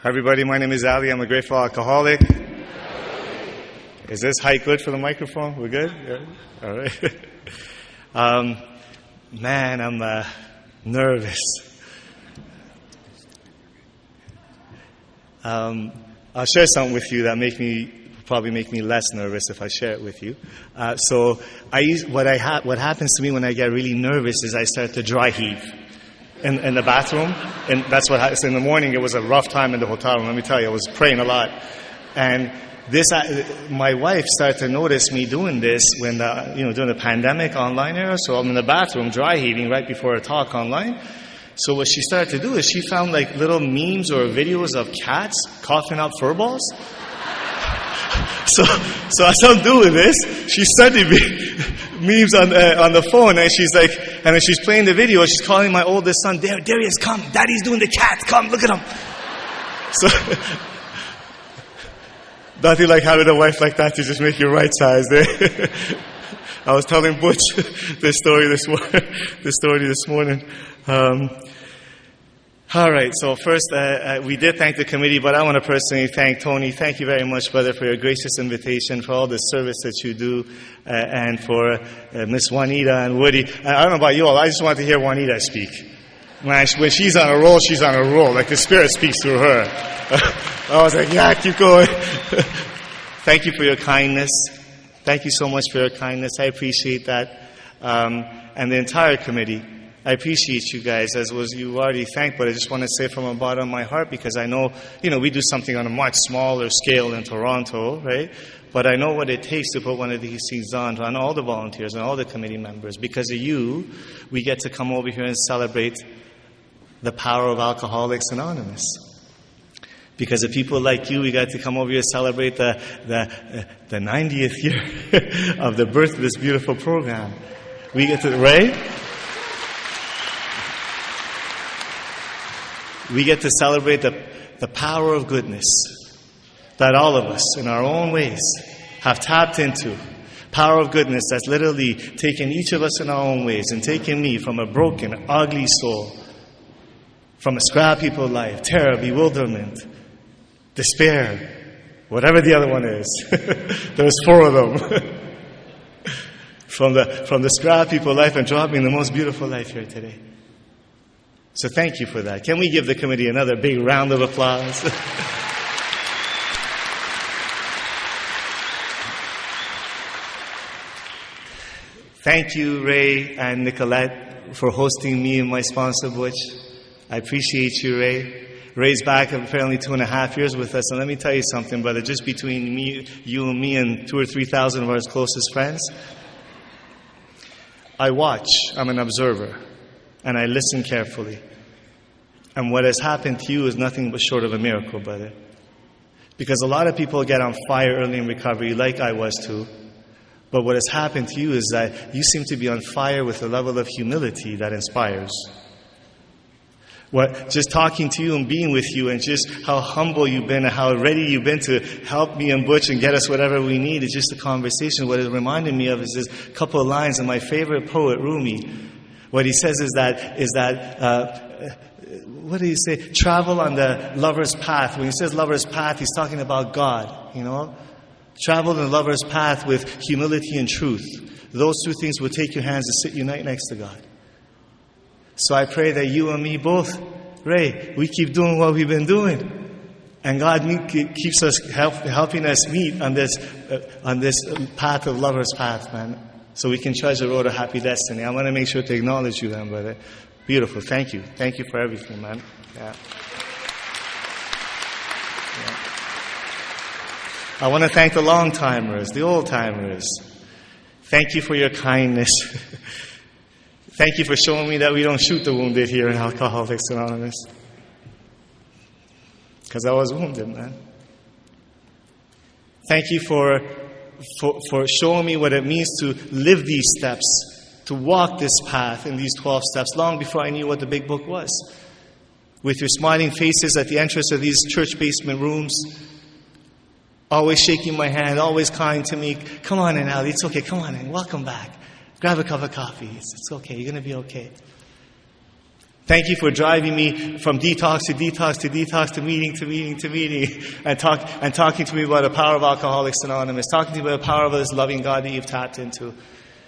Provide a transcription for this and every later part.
Hi everybody, my name is Ali. I'm a grateful alcoholic. Is this height good for the microphone? We're good? Yeah. All right. Man, I'm nervous. I'll share something with you that probably make me less nervous if I share it with you. What happens to me when I get really nervous is I start to dry heave in the bathroom, and that's what happens. In the morning, it was a rough time in the hotel room. Let me tell you, I was praying a lot, and my wife started to notice me doing this when during the pandemic online era. So I'm in the bathroom dry heaving right before a talk online. So what she started to do is she found like little memes or videos of cats coughing up fur balls. So as I'm doing this, she's sending me memes on the phone, and she's like, and then she's playing the video. She's calling my oldest son, there he is, come, Daddy's doing the cat, come, look at him. So nothing like having a wife like that to just make you right size there. I was telling Butch this story this morning. All right, so first, we did thank the committee, but I want to personally thank Tony. Thank you very much, brother, for your gracious invitation, for all the service that you do, and for Miss Juanita and Woody. I don't know about you all, I just want to hear Juanita speak. When she's on a roll, she's on a roll. Like the Spirit speaks through her. I was like, yeah, keep going. Thank you for your kindness. Thank you so much for your kindness. I appreciate that. And the entire committee. I appreciate you guys, as was you already thanked, but I just want to say from the bottom of my heart, because I know, we do something on a much smaller scale in Toronto, right? But I know what it takes to put one of these things on all the volunteers and all the committee members. Because of you, we get to come over here and celebrate the power of Alcoholics Anonymous. Because of people like you, we got to come over here and celebrate the 90th year of the birth of this beautiful program. We get to, right? We get to celebrate the power of goodness that all of us, in our own ways, have tapped into. Power of goodness that's literally taken each of us in our own ways and taken me from a broken, ugly soul, from a scrappy life, terror, bewilderment, despair, whatever the other one is. There's 4 of them. From the scrappy life, and dropped me in the most beautiful life here today. So thank you for that. Can we give the committee another big round of applause? Thank you, Ray and Nicolette, for hosting me and my sponsor, Butch. I appreciate you, Ray. Ray's back apparently 2.5 years with us. And let me tell you something, brother, just between you and me and 2,000 or 3,000 of our closest friends, I watch. I'm an observer. And I listen carefully. And what has happened to you is nothing but short of a miracle, brother. Because a lot of people get on fire early in recovery, like I was too. But what has happened to you is that you seem to be on fire with a level of humility that inspires. Just talking to you and being with you, and just how humble you've been and how ready you've been to help me and Butch and get us whatever we need. It's just a conversation. What it reminded me of is this couple of lines of my favorite poet, Rumi. What he says is that what did he say? Travel on the lover's path. When he says lover's path, he's talking about God, Travel on the lover's path with humility and truth. Those 2 things will take your hands to sit unite next to God. So I pray that you and me both, Ray, we keep doing what we've been doing. And God keeps us helping us meet on this path of lover's path, man. So we can treasure the road of happy destiny. I want to make sure to acknowledge you then, brother. Beautiful. Thank you. Thank you for everything, man. Yeah. I want to thank the long-timers, the old-timers. Thank you for your kindness. Thank you for showing me that we don't shoot the wounded here in Alcoholics Anonymous. Because I was wounded, man. Thank you for showing me what it means to live these steps, to walk this path in these 12 steps, long before I knew what the big book was. With your smiling faces at the entrance of these church basement rooms, always shaking my hand, always kind to me. Come on in, Ali, it's okay, come on in, welcome back. Grab a cup of coffee, it's okay, you're going to be okay. Thank you for driving me from detox to detox to detox to meeting to meeting to meeting and talking to me about the power of Alcoholics Anonymous, talking to me about the power of this loving God that you've tapped into.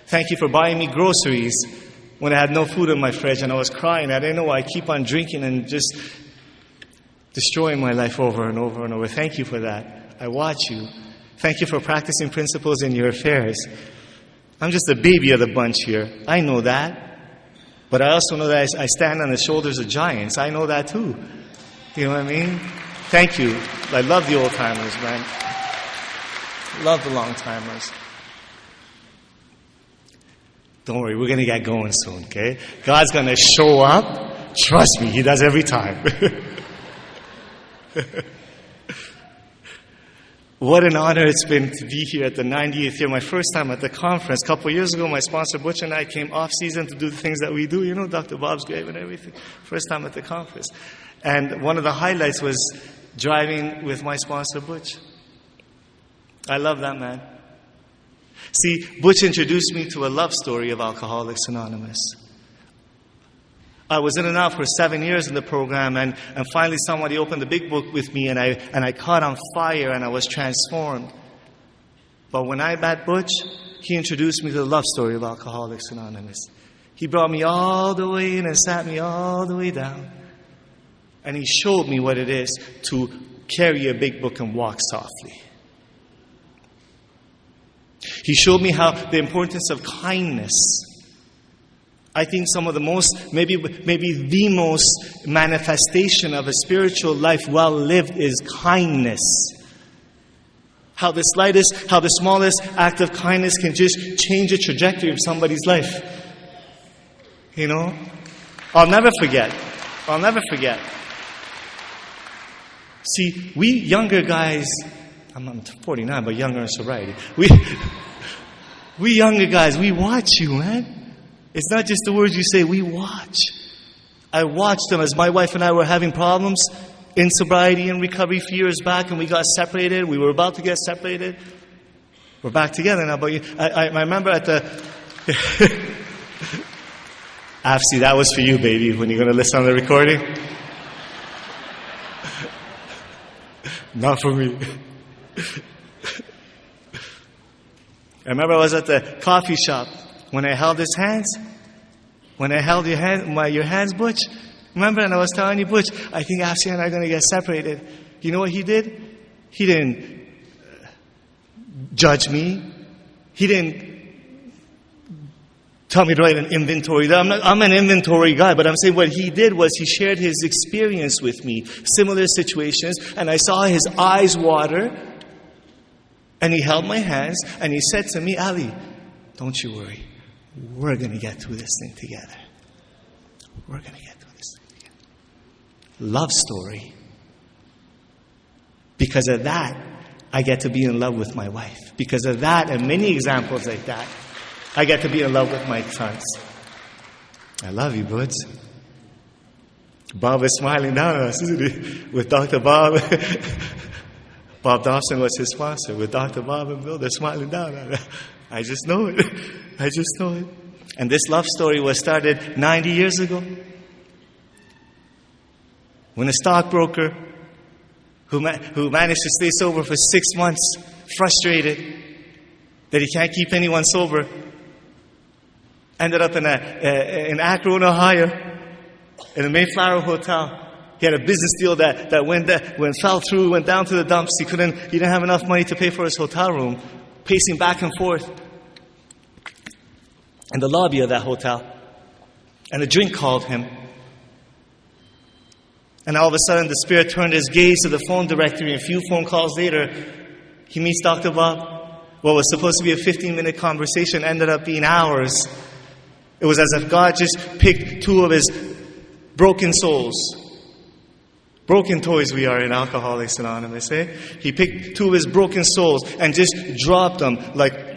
Thank you for buying me groceries when I had no food in my fridge and I was crying. I didn't know why I keep on drinking and just destroying my life over and over and over. Thank you for that. I watch you. Thank you for practicing principles in your affairs. I'm just a baby of the bunch here. I know that. But I also know that I stand on the shoulders of giants. I know that too. You know what I mean? Thank you. I love the old timers, man. Love the long timers. Don't worry, we're going to get going soon, okay? God's going to show up. Trust me, He does every time. What an honor it's been to be here at the 90th year. My first time at the conference. A couple of years ago, my sponsor Butch and I came off-season to do the things that we do. You know, Dr. Bob's grave and everything. First time at the conference. And one of the highlights was driving with my sponsor Butch. I love that man. See, Butch introduced me to a love story of Alcoholics Anonymous. I was in and out for 7 years in the program, and finally somebody opened the big book with me, and I caught on fire, and I was transformed. But when I met Butch, he introduced me to the love story of Alcoholics Anonymous. He brought me all the way in and sat me all the way down. And he showed me what it is to carry a big book and walk softly. He showed me how the importance of kindness. I think some of the most, maybe the most manifestation of a spiritual life well lived is kindness. How the smallest act of kindness can just change the trajectory of somebody's life. You know? I'll never forget. See, we younger guys, I'm 49, but younger in sobriety. We younger guys, we watch you, man. It's not just the words you say, we watch. I watched them as my wife and I were having problems in sobriety and recovery a few years back, and we got separated. We were about to get separated. We're back together now, but I remember at the... Afsi, that was for you, baby, when you're going to listen on the recording. Not for me. I remember I was at the coffee shop when I held his hands. When I held your hands, Butch. Remember, and I was telling you, Butch, I think Afsi and I are going to get separated. You know what he did? He didn't judge me. He didn't tell me to write an inventory. I'm an inventory guy, but I'm saying what he did was he shared his experience with me, similar situations, and I saw his eyes water, and he held my hands, and he said to me, Ali, don't you worry. We're going to get through this thing together. We're going to get through this thing together. Love story. Because of that, I get to be in love with my wife. Because of that, and many examples like that, I get to be in love with my sons. I love you, buds. Bob is smiling down on us, isn't he? With Dr. Bob. Bob Dawson was his sponsor. With Dr. Bob and Bill, they're smiling down on us. I just know it. I just know it. And this love story was started 90 years ago. When a stockbroker who managed to stay sober for 6 months, frustrated that he can't keep anyone sober, ended up in Akron, Ohio, in a Mayflower hotel. He had a business deal that fell through, went down to the dumps. He didn't have enough money to pay for his hotel room, pacing back and forth in the lobby of that hotel. And a drink called him. And all of a sudden, the Spirit turned his gaze to the phone directory, and a few phone calls later, he meets Dr. Bob. What was supposed to be a 15-minute conversation ended up being hours. It was as if God just picked two of his broken souls. Broken toys we are in Alcoholics Anonymous, eh? He picked two of his broken souls and just dropped them like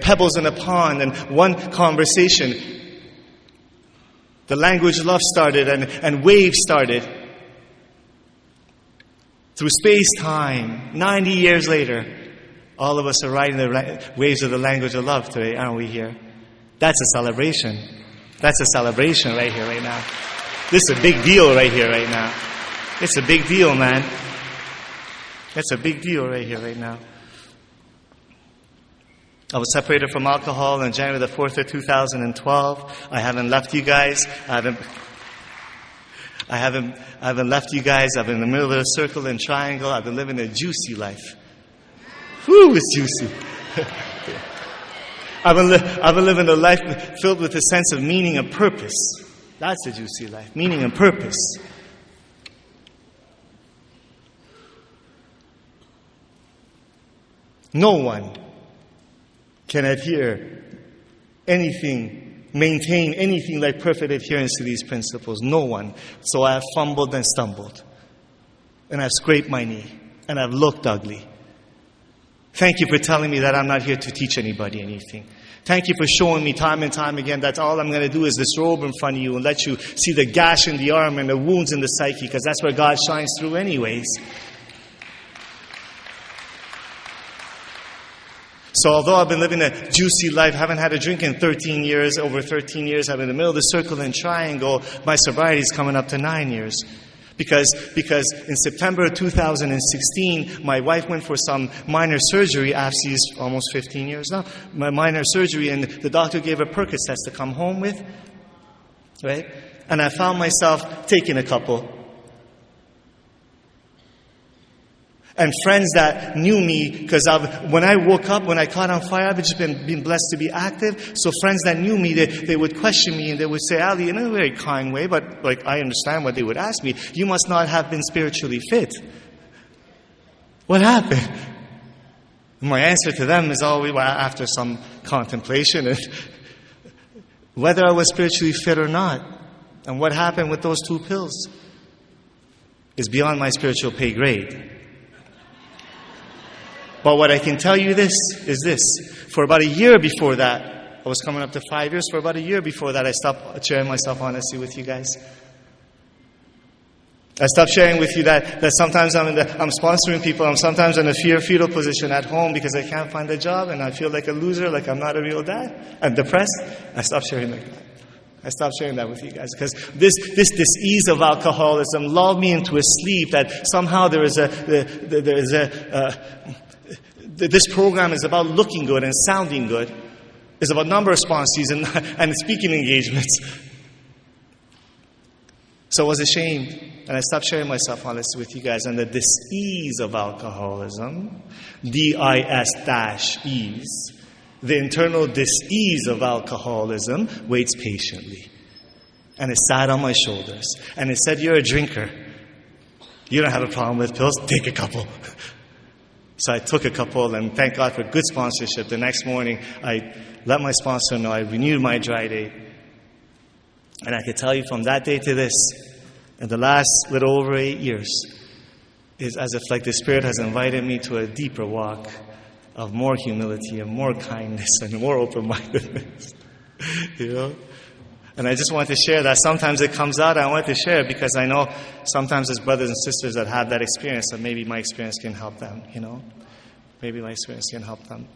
pebbles in a pond, and one conversation. The language of love started, and waves started. Through space-time, 90 years later, all of us are riding the waves of the language of love today, aren't we here? That's a celebration. That's a celebration right here, right now. This is a big deal right here, right now. It's a big deal, man. It's a big deal right here, right now. I was separated from alcohol on January the 4th of 2012. I haven't left you guys. I haven't left you guys. I've been in the middle of a circle and triangle. I've been living a juicy life. Whew, it's juicy. I've been living a life filled with a sense of meaning and purpose. That's a juicy life. Meaning and purpose. No one can maintain anything like perfect adherence to these principles. No one. So I have fumbled and stumbled. And I've scraped my knee. And I've looked ugly. Thank you for telling me that I'm not here to teach anybody anything. Thank you for showing me time and time again that all I'm going to do is disrobe in front of you and let you see the gash in the arm and the wounds in the psyche, because that's where God shines through anyways. So although I've been living a juicy life, haven't had a drink in 13 years, over 13 years, I'm in the middle of the circle and triangle, my sobriety is coming up to 9 years. Because in September of 2016, my wife went for some minor surgery. She's almost 15 years now. My minor surgery, and the doctor gave her Percocets test to come home with. Right? And I found myself taking a couple. And friends that knew me, because when I woke up, when I caught on fire, I've just been blessed to be active. So friends that knew me, they would question me and they would say, Ali, in a very kind way, but like I understand what they would ask me. You must not have been spiritually fit. What happened? My answer to them is always, well, after some contemplation, whether I was spiritually fit or not, and what happened with those 2 pills is beyond my spiritual pay grade. But what I can tell you is this. For about a year before that, I was coming up to 5 years. For about a year before that, I stopped sharing myself honestly with you guys. I stopped sharing with you that sometimes I'm sponsoring people. I'm sometimes in a fetal position at home because I can't find a job and I feel like a loser, like I'm not a real dad. I'm depressed. I stopped sharing like that. I stopped sharing that with you guys because this ease of alcoholism lulled me into a sleep that somehow this program is about looking good and sounding good. It's about number of sponsors and speaking engagements. So I was ashamed, and I stopped sharing myself honestly with you guys. And the dis-ease of alcoholism, D-I-S-ease, the internal dis-ease of alcoholism waits patiently. And it sat on my shoulders. And it said, you're a drinker. You don't have a problem with pills? Take a couple. So I took a couple, and thank God for good sponsorship. The next morning, I let my sponsor know I renewed my dry date. And I can tell you from that day to this, in the last little over 8 years, is as if like the Spirit has invited me to a deeper walk of more humility and more kindness and more open-mindedness. You know? And I just want to share that. Sometimes it comes out. I want to share it because I know sometimes there's brothers and sisters that have that experience, and maybe my experience can help them, you know. Maybe my experience can help them.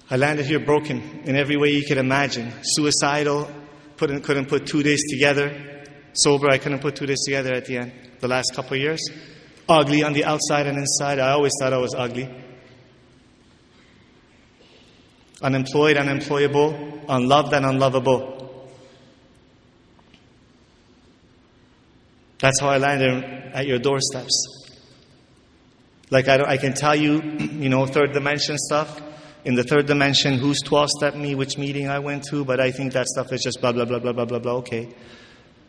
I landed here broken in every way you could imagine. Suicidal, couldn't put 2 days together. Sober, I couldn't put 2 days together at the end, the last couple of years. Ugly on the outside and inside. I always thought I was ugly. Unemployed, unemployable. Unloved and unlovable. That's how I landed at your doorsteps. Like I can tell you, you know, third dimension stuff. In the third dimension, who's 12-step me, which meeting I went to, but I think that stuff is just blah, blah, blah, blah, blah, blah, blah, okay.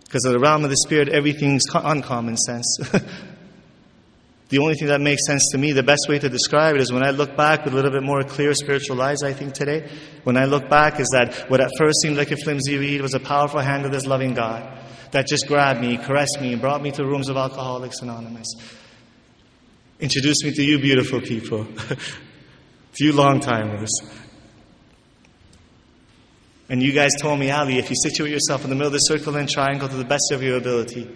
Because in the realm of the Spirit, everything's uncommon sense. The only thing that makes sense to me, the best way to describe it is when I look back with a little bit more clear spiritual eyes, I think today, when I look back is that what at first seemed like a flimsy reed was a powerful hand of this loving God that just grabbed me, caressed me, and brought me to rooms of Alcoholics Anonymous. Introduced me to you beautiful people, to you long-timers. And you guys told me, Ali, if you situate yourself in the middle of the circle and triangle to the best of your ability,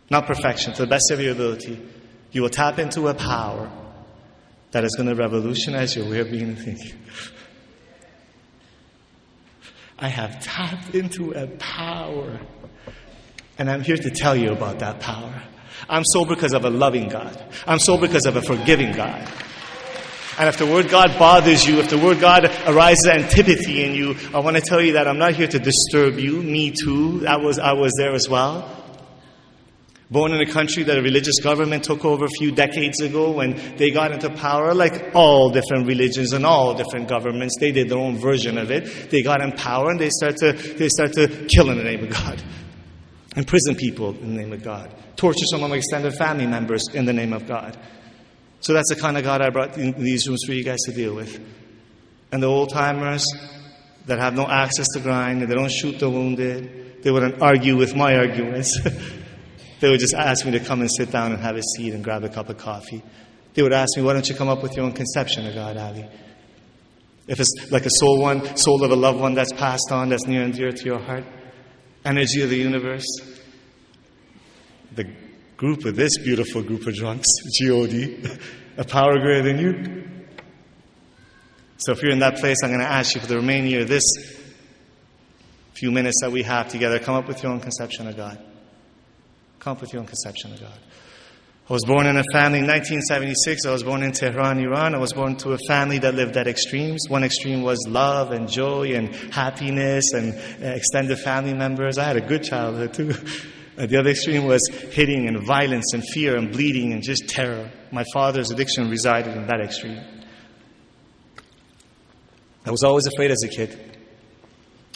not perfection, to the best of your ability, you will tap into a power that is going to revolutionize your way of being and thinking. I have tapped into a power. And I'm here to tell you about that power. I'm sober because of a loving God. I'm sober because of a forgiving God. And if the word God bothers you, if the word God arises antipathy in you, I want to tell you that I'm not here to disturb you. Me too. I was there as well. Born in a country that a religious government took over a few decades ago when they got into power, like all different religions and all different governments, they did their own version of it. They got in power and they start to kill in the name of God. Imprison people in the name of God. Torture some of my extended family members in the name of God. So that's the kind of God I brought in these rooms for you guys to deal with. And the old-timers that have no access to grind, and they don't shoot the wounded, they wouldn't argue with my arguments. They would just ask me to come and sit down and have a seat and grab a cup of coffee. They would ask me, why don't you come up with your own conception of God, Ali? If it's like a soul of a loved one that's passed on, that's near and dear to your heart, energy of the universe, the group of this beautiful group of drunks, G-O-D, a power greater than you. So if you're in that place, I'm going to ask you for the remainder of this few minutes that we have together, come up with your own conception of God. Come up with your own conception of God. I was born in a family in 1976. I was born in Tehran, Iran. I was born to a family that lived at extremes. One extreme was love and joy and happiness and extended family members. I had a good childhood too. The other extreme was hitting and violence and fear and bleeding and just terror. My father's addiction resided in that extreme. I was always afraid as a kid.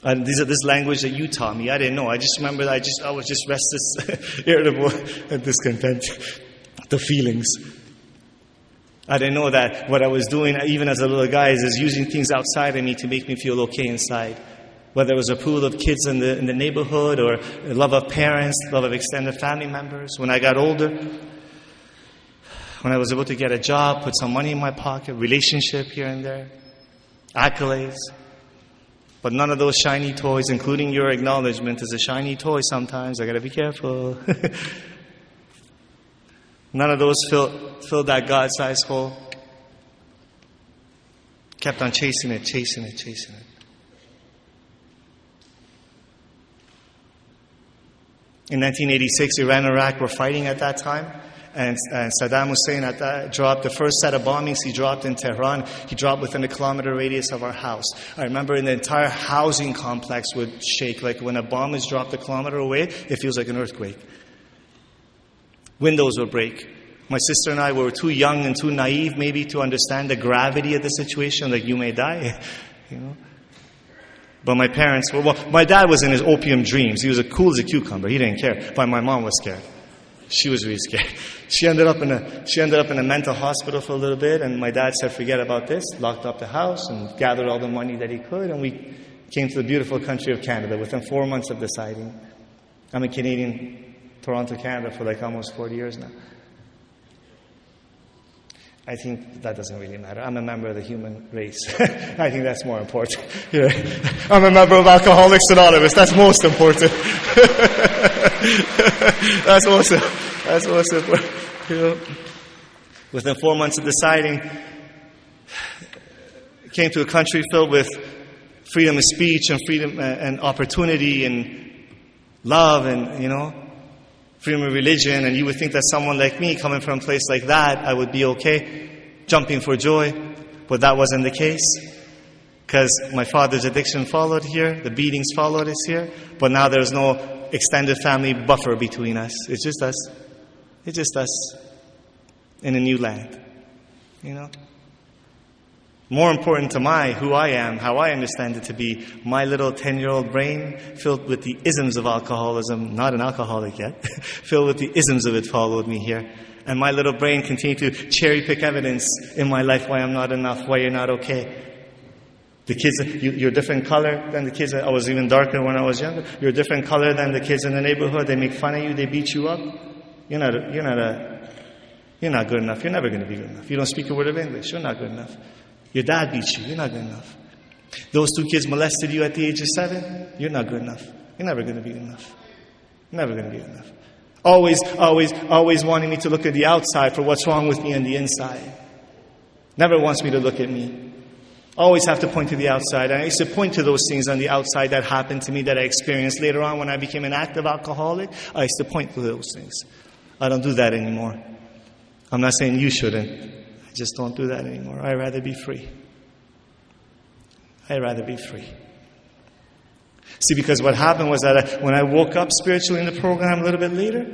And this language that you taught me, I didn't know. I just remember that I was just restless, irritable, and discontent. The feelings. I didn't know that what I was doing, even as a little guy, is using things outside of me to make me feel okay inside. Whether it was approval of kids in the neighborhood or love of parents, love of extended family members. When I got older, when I was able to get a job, put some money in my pocket, relationship here and there, accolades. But none of those shiny toys, including your acknowledgement, is a shiny toy sometimes. I got to be careful. None of those filled that God-sized hole. Kept on chasing it. In 1986, Iran and Iraq were fighting at that time. And Saddam Hussein dropped the first set of bombings he dropped in Tehran. He dropped within a kilometer radius of our house. I remember the entire housing complex would shake. Like when a bomb is dropped a kilometer away, it feels like an earthquake. Windows would break. My sister and I were too young and too naive maybe to understand the gravity of the situation, like you may die, you know. But my parents, my dad was in his opium dreams. He was as cool as a cucumber. He didn't care. But my mom was scared. She was really scared. She ended up in a mental hospital for a little bit, and my dad said, forget about this, locked up the house and gathered all the money that he could, and we came to the beautiful country of Canada within 4 months of deciding. I'm a Canadian, Toronto, Canada for like almost 40 years now. I think that doesn't really matter. I'm a member of the human race. I think that's more important. Yeah. I'm a member of Alcoholics Anonymous. That's most important. That's most important. You know, within 4 months of deciding, came to a country filled with freedom of speech and freedom and opportunity and love and, you know, freedom of religion. And you would think that someone like me, coming from a place like that, I would be okay, jumping for joy. But that wasn't the case. Because my father's addiction followed here, the beatings followed us here, but now there's no extended family buffer between us. It's just us. It's just us in a new land, you know. More important to who I am, how I understand it to be, my little 10-year-old brain filled with the isms of alcoholism, not an alcoholic yet, filled with the isms of it followed me here. And my little brain continued to cherry pick evidence in my life why I'm not enough, why you're not okay. The kids, you're a different color than the kids. I was even darker when I was younger. You're a different color than the kids in the neighborhood. They make fun of you. They beat you up. You're not good enough. You're never going to be good enough. You don't speak a word of English. You're not good enough. Your dad beats you. You're not good enough. Those 2 kids molested you at the age of 7. You're not good enough. You're never going to be good enough. Never going to be good enough. Always wanting me to look at the outside for what's wrong with me on the inside. Never wants me to look at me. I always have to point to the outside. And I used to point to those things on the outside that happened to me, that I experienced later on when I became an active alcoholic. I used to point to those things. I don't do that anymore. I'm not saying you shouldn't. I just don't do that anymore. I'd rather be free. I'd rather be free. See, because what happened was that when I woke up spiritually in the program a little bit later,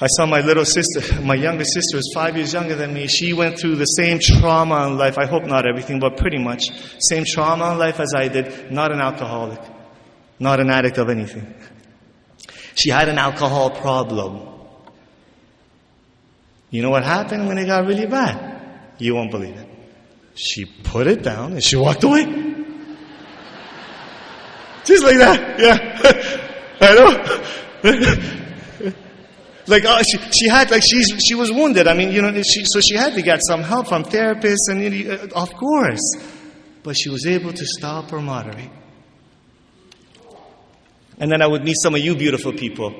I saw my little sister, my younger sister was 5 years younger than me. She went through the same trauma in life. I hope not everything, but pretty much. Same trauma in life as I did. Not an alcoholic. Not an addict of anything. She had an alcohol problem. You know what happened when it got really bad? You won't believe it. She put it down and she walked away. Just like that. Yeah. I know. Like, she was wounded. I mean, so she had to get some help from therapists, and of course. But she was able to stop or moderate. And then I would meet some of you beautiful people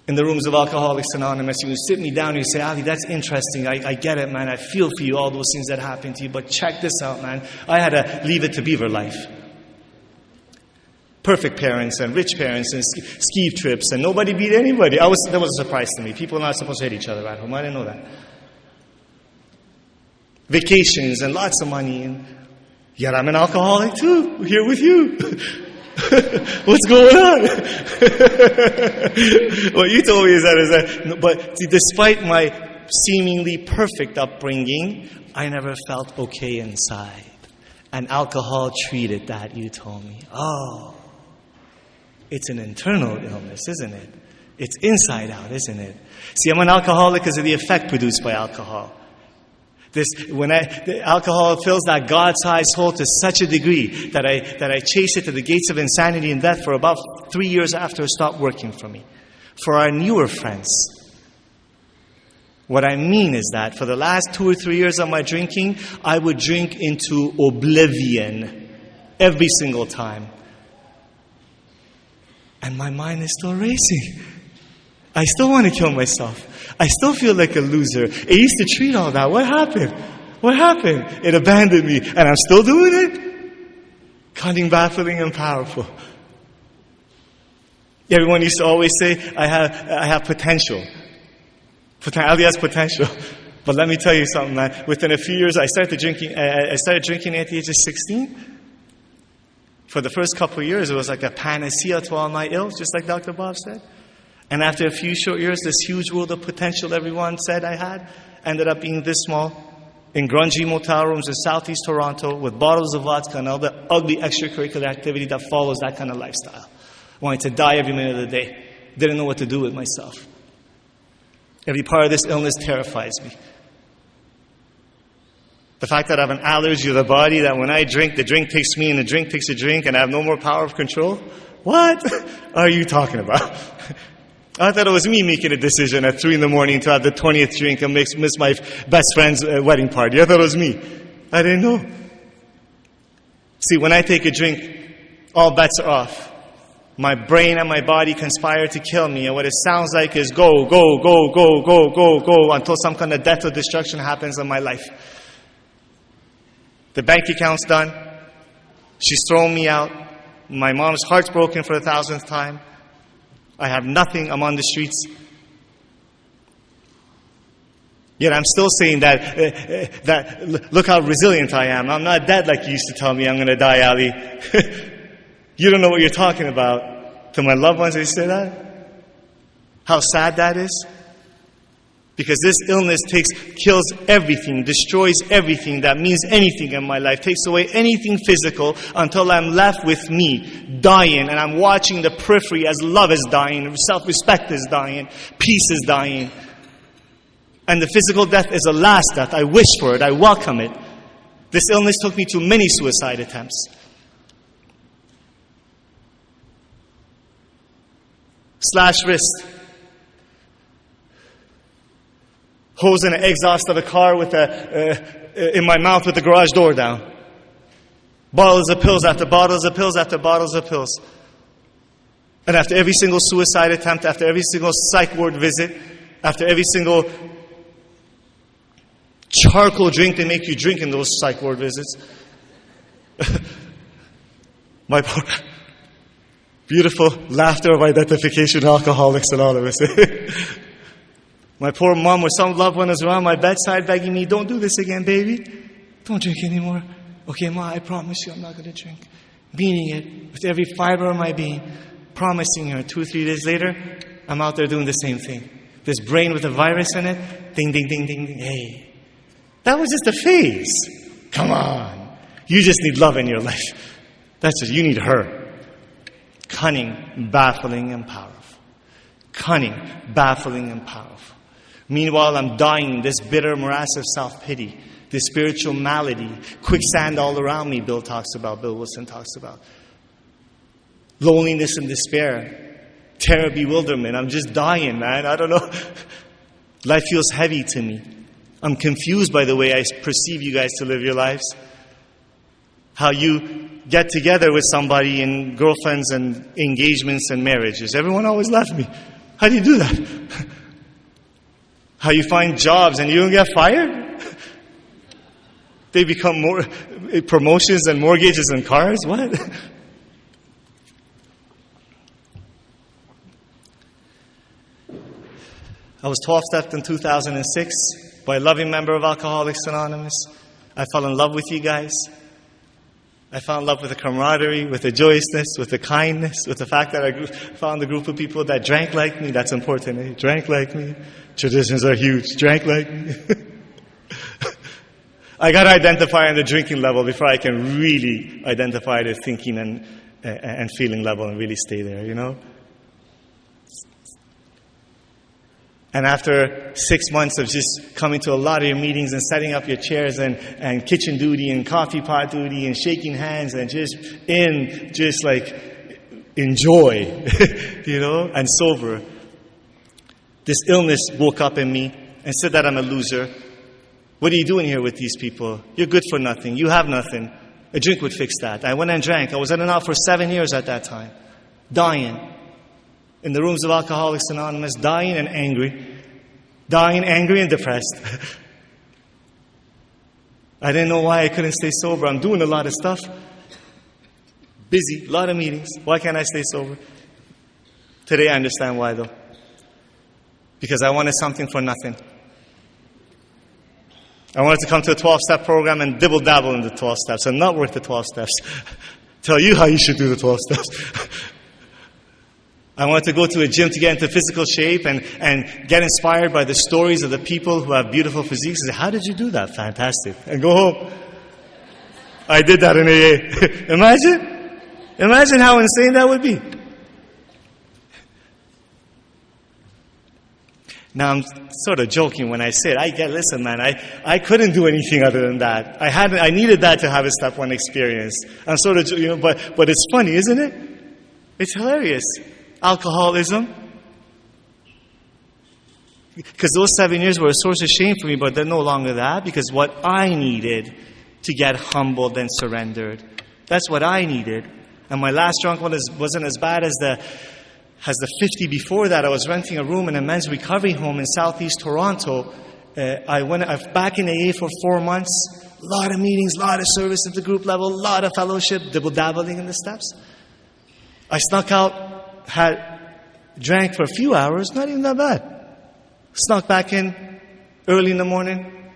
in the rooms of Alcoholics Anonymous. You would sit me down and you say, Ali, that's interesting. I get it, man. I feel for you, all those things that happened to you. But check this out, man. I had to leave it to Beaver life. Perfect parents and rich parents and ski trips, and nobody beat anybody. That was a surprise to me. People are not supposed to hit each other at home. I didn't know that. Vacations and lots of money. And yet I'm an alcoholic too. I'm here with you. What's going on? What you told me is that. But see, despite my seemingly perfect upbringing, I never felt okay inside. And alcohol treated that, you told me. Oh. It's an internal illness, isn't it? It's inside out, isn't it? See, I'm an alcoholic because of the effect produced by alcohol. The alcohol fills that God-sized hole to such a degree that I chase it to the gates of insanity and death for about 3 years after it stopped working for me. For our newer friends, what I mean is that for the last 2 or 3 years of my drinking, I would drink into oblivion every single time. And my mind is still racing. I still want to kill myself. I still feel like a loser. It used to treat all that. What happened? What happened? It abandoned me. And I'm still doing it? Cunning, baffling, and powerful. Everyone used to always say, I have potential. Ali has potential. But let me tell you something, man. Within a few years, I started drinking at the age of 16. For the first couple of years, it was like a panacea to all my ills, just like Dr. Bob said. And after a few short years, this huge world of potential everyone said I had ended up being this small, in grungy motel rooms in southeast Toronto with bottles of vodka and all the ugly extracurricular activity that follows that kind of lifestyle. Wanted to die every minute of the day. Didn't know what to do with myself. Every part of this illness terrifies me. The fact that I have an allergy to the body, that when I drink, the drink takes me and the drink takes a drink and I have no more power of control? What are you talking about? I thought it was me making a decision at 3 a.m. to have the 20th drink and miss my best friend's wedding party. I thought it was me. I didn't know. See, when I take a drink, all bets are off. My brain and my body conspire to kill me, and what it sounds like is go, go, go, go, go, go, go, until some kind of death or destruction happens in my life. The bank account's done. She's thrown me out. My mom's heart's broken for the 1,000th time. I have nothing. I'm on the streets. Yet I'm still saying that look how resilient I am. I'm not dead like you used to tell me I'm going to die, Ali. You don't know what you're talking about. To my loved ones, they say that. How sad that is. Because this illness kills everything, destroys everything that means anything in my life, takes away anything physical until I'm left with me, dying, and I'm watching the periphery as love is dying, self-respect is dying, peace is dying. And the physical death is the last death. I wish for it. I welcome it. This illness took me to many suicide attempts. Slash wrist. Hose in an exhaust of a car in my mouth with the garage door down. Bottles of pills after bottles of pills after bottles of pills. And after every single suicide attempt, after every single psych ward visit, after every single charcoal drink they make you drink in those psych ward visits. My poor, beautiful laughter of identification, Alcoholics Anonymous. My poor mom or some loved one is around my bedside begging me, don't do this again, baby. Don't drink anymore. Okay, Ma, I promise you I'm not going to drink. Meaning it with every fiber of my being. Promising her 2 or 3 days later, I'm out there doing the same thing. This brain with a virus in it, ding, ding, ding, ding, ding. Hey, that was just a phase. Come on. You just need love in your life. That's just, you need her. Cunning, baffling, and powerful. Cunning, baffling, and powerful. Meanwhile, I'm dying this bitter morass of self-pity, this spiritual malady, quicksand all around me, Bill Wilson talks about. Loneliness and despair, terror, bewilderment. I'm just dying, man. I don't know. Life feels heavy to me. I'm confused by the way I perceive you guys to live your lives. How you get together with somebody in girlfriends and engagements and marriages. Everyone always left me. How do you do that? How you find jobs and you don't get fired? They become more promotions and mortgages and cars? What? I was 12-stepped in 2006 by a loving member of Alcoholics Anonymous. I fell in love with you guys. I fell in love with the camaraderie, with the joyousness, with the kindness, with the fact that I found a group of people that drank like me. That's important, eh? Drank like me. Traditions are huge. Drank like me. I got to identify on the drinking level before I can really identify the thinking and feeling level and really stay there, you know? And after 6 months of just coming to a lot of your meetings and setting up your chairs and kitchen duty and coffee pot duty and shaking hands and just like enjoy, you know, and sober, this illness woke up in me and said that I'm a loser. What are you doing here with these people? You're good for nothing. You have nothing. A drink would fix that. I went and drank. I was in and out for 7 years at that time, dying. In the rooms of Alcoholics Anonymous, dying and angry. Dying, angry, and depressed. I didn't know why I couldn't stay sober. I'm doing a lot of stuff. Busy, a lot of meetings. Why can't I stay sober? Today I understand why, though. Because I wanted something for nothing. I wanted to come to a 12-step program and dibble-dabble in the 12 steps and not work the 12 steps. Tell you how you should do the 12 steps. I wanted to go to a gym to get into physical shape and get inspired by the stories of the people who have beautiful physiques. And say, how did you do that? Fantastic. And go home. I did that in AA. Imagine how insane that would be. Now I'm sort of joking when I say it. Listen, man, I couldn't do anything other than that. I needed that to have a step one experience. I'm sort of, you know, but it's funny, isn't it? It's hilarious. Alcoholism. Because those 7 years were a source of shame for me, but they're no longer that, because what I needed to get humbled and surrendered. That's what I needed. And my last drunk one wasn't as bad as the 50 before that. I was renting a room in a men's recovery home in southeast Toronto. I went back in AA for 4 months. A lot of meetings, a lot of service at the group level, a lot of fellowship, dibble-dabbling in the steps. I snuck out, drank for a few hours, not even that bad. Snuck back in early in the morning,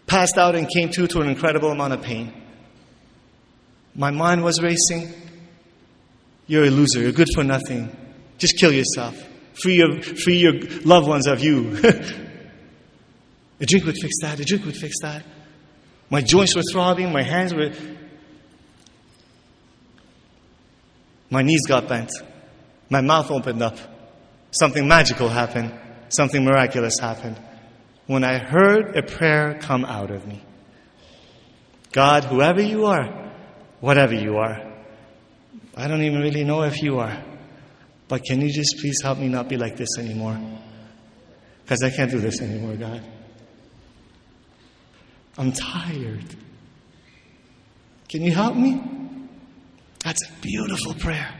passed out and came to an incredible amount of pain. My mind was racing. You're a loser. You're good for nothing. Just kill yourself. Free your loved ones of you. A drink would fix that. A drink would fix that. My joints were throbbing. My hands were... My knees got bent. My mouth opened up. Something magical happened. Something miraculous happened. When I heard a prayer come out of me. God, whoever you are, whatever you are, I don't even really know if you are, but can you just please help me not be like this anymore? Because I can't do this anymore, God. I'm tired. Can you help me? That's a beautiful prayer.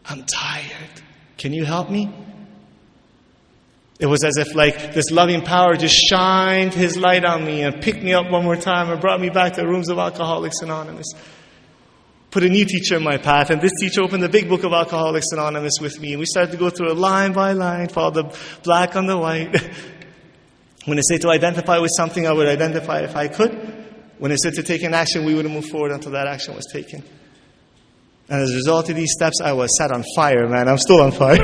I'm tired. Can you help me? It was as if like this loving power just shined His light on me and picked me up one more time and brought me back to the rooms of Alcoholics Anonymous. Put a new teacher in my path, and this teacher opened the big book of Alcoholics Anonymous with me, and we started to go through it line by line, follow the black on the white. When it said to identify with something, I would identify if I could. When it said to take an action, we would move forward until that action was taken. And as a result of these steps, I was set on fire, man. I'm still on fire.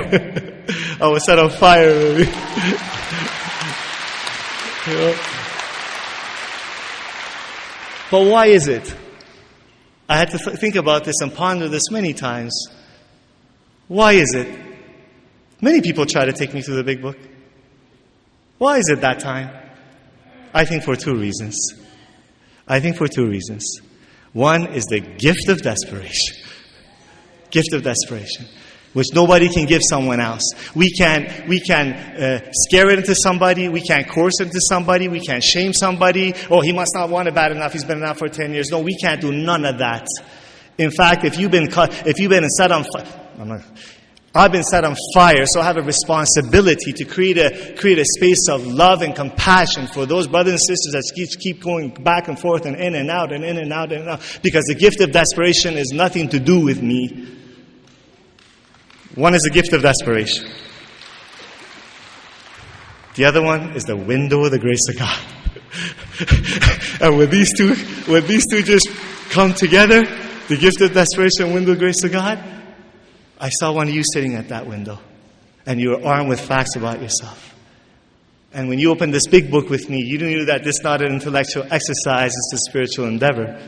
I was set on fire, baby. You know? But why is it? I had to think about this and ponder this many times. Why is it? Many people try to take me through the big book. Why is it that time? I think for two reasons. One is the gift of desperation. Gift of desperation, which nobody can give someone else. We can scare it into somebody. We can't coerce it into somebody. We can't shame somebody. Oh, he must not want it bad enough. He's been out for 10 years. No, we can't do none of that. In fact, if you've been set on fire, I've been set on fire, so I have a responsibility to create a space of love and compassion for those brothers and sisters that keep going back and forth and in and out and in and out and out. Because the gift of desperation is nothing to do with me. One is the gift of desperation. The other one is the window of the grace of God. And when these two just come together, the gift of desperation and window of grace of God, I saw one of you sitting at that window. And you were armed with facts about yourself. And when you opened this big book with me, you knew that this is not an intellectual exercise, it's a spiritual endeavor.